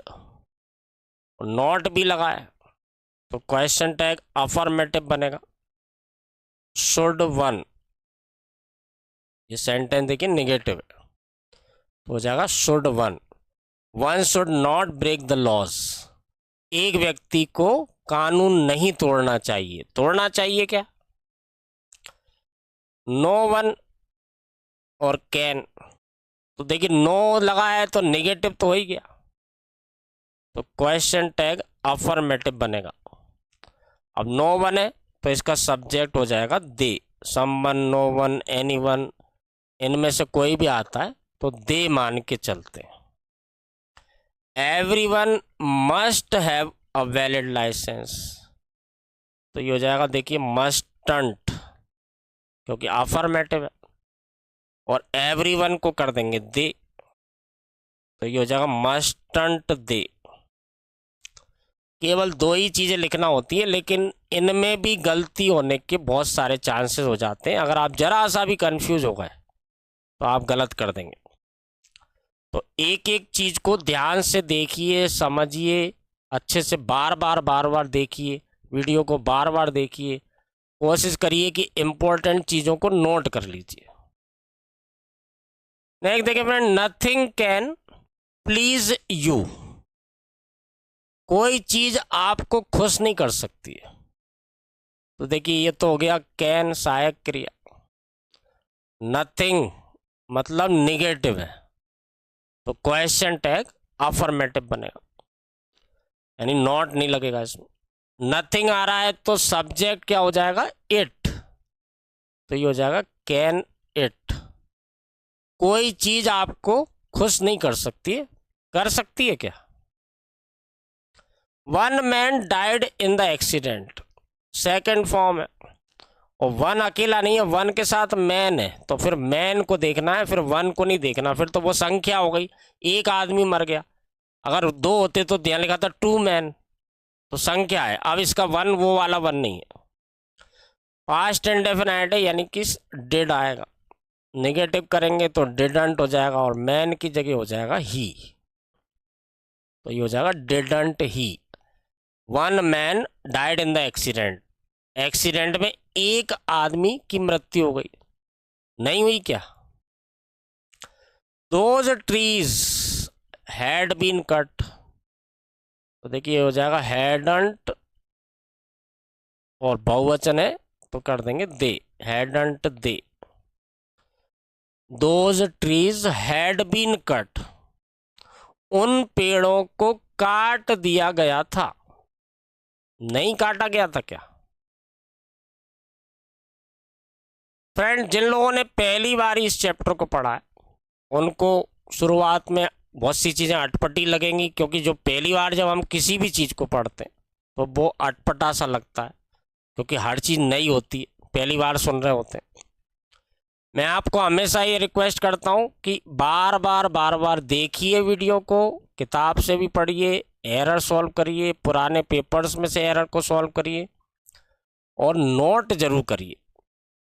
S1: और नॉट भी लगा है तो क्वेश्चन टैग अफर्मेटिव बनेगा, शुड वन। ये सेंटेंस देखिए नेगेटिव है तो हो जाएगा should one. One should not break the laws, एक व्यक्ति को कानून नहीं तोड़ना चाहिए। तोड़ना चाहिए क्या, नो वन और कैन, तो देखिए नो लगा है तो नेगेटिव तो हो ही गया, तो क्वेश्चन टैग अफर्मेटिव बनेगा। अब नो वन है तो इसका सब्जेक्ट हो जाएगा they, someone, no one, any one, इनमें से कोई भी आता है तो दे मान के चलते हैं। Everyone must have a valid licence, तो ये हो जाएगा देखिए मस्टंट, क्योंकि अफर्मेटिव है, और एवरीवन को कर देंगे दे तो ये हो जाएगा मस्टंट दे। केवल दो ही चीज़ें लिखना होती है, लेकिन इनमें भी गलती होने के बहुत सारे चांसेस हो जाते हैं। अगर आप जरा सा भी कंफ्यूज हो गए तो आप गलत कर देंगे। तो एक एक चीज़ को ध्यान से देखिए, समझिए, अच्छे से बार बार देखिए, वीडियो को बार बार देखिए, कोशिश करिए कि इम्पोर्टेंट चीज़ों को नोट कर लीजिए। नेक्स्ट देखिए friend, nothing can please you, कोई चीज आपको खुश नहीं कर सकती है। तो देखिए ये तो हो गया कैन सहायक क्रिया, नथिंग मतलब निगेटिव है तो क्वेश्चन टैग अफर्मेटिव बनेगा, यानी नॉट नहीं लगेगा इसमें। नथिंग आ रहा है तो सब्जेक्ट क्या हो जाएगा इट, तो ये हो जाएगा कैन इट। कोई चीज आपको खुश नहीं कर सकती है, कर सकती है क्या। One man died in the accident, second form है, और वन अकेला नहीं है, वन के साथ मैन है, तो फिर मैन को देखना है, फिर वन को नहीं देखना, फिर तो वो संख्या हो गई, एक आदमी मर गया। अगर दो होते तो ध्यान लिखा था 2 men, तो संख्या है। अब इसका वन वो वाला वन नहीं है, पास्ट इंडेफिनाइट है, यानी कि डिड आएगा। नेगेटिव करेंगे तो डिडंट हो जाएगा और मैन की जगह हो जाएगा ही। तो ये हो जाएगा didn't he. One man died in the accident. Accident में एक आदमी की मृत्यु हो गई, नहीं हुई क्या? Those trees had been cut, तो देखिए हो जाएगा हैडंट और बहुवचन है तो कर देंगे they, hadn't they. Those trees had been cut, उन पेड़ों को काट दिया गया था, नहीं काटा गया था क्या? फ्रेंड, जिन लोगों ने पहली बार इस चैप्टर को पढ़ा है उनको शुरुआत में बहुत सी चीज़ें अटपटी लगेंगी, क्योंकि जो पहली बार जब हम किसी भी चीज़ को पढ़ते हैं तो वो अटपटा सा लगता है, क्योंकि हर चीज़ नई होती है, पहली बार सुन रहे होते हैं। मैं आपको हमेशा ये रिक्वेस्ट करता हूँ कि बार बार देखिए वीडियो को, किताब से भी पढ़िए, एरर सॉल्व करिए, पुराने पेपर्स में से एरर को सॉल्व करिए और नोट जरूर करिए।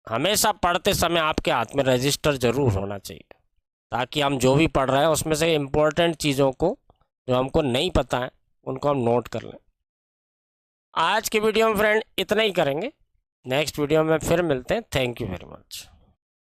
S1: हमेशा पढ़ते समय आपके हाथ में रजिस्टर जरूर होना चाहिए, ताकि हम जो भी पढ़ रहे हैं उसमें से इम्पोर्टेंट चीज़ों को जो हमको नहीं पता है उनको हम नोट कर लें। आज के वीडियो में फ्रेंड इतना ही करेंगे, नेक्स्ट वीडियो में फिर मिलते हैं। Thank you very much.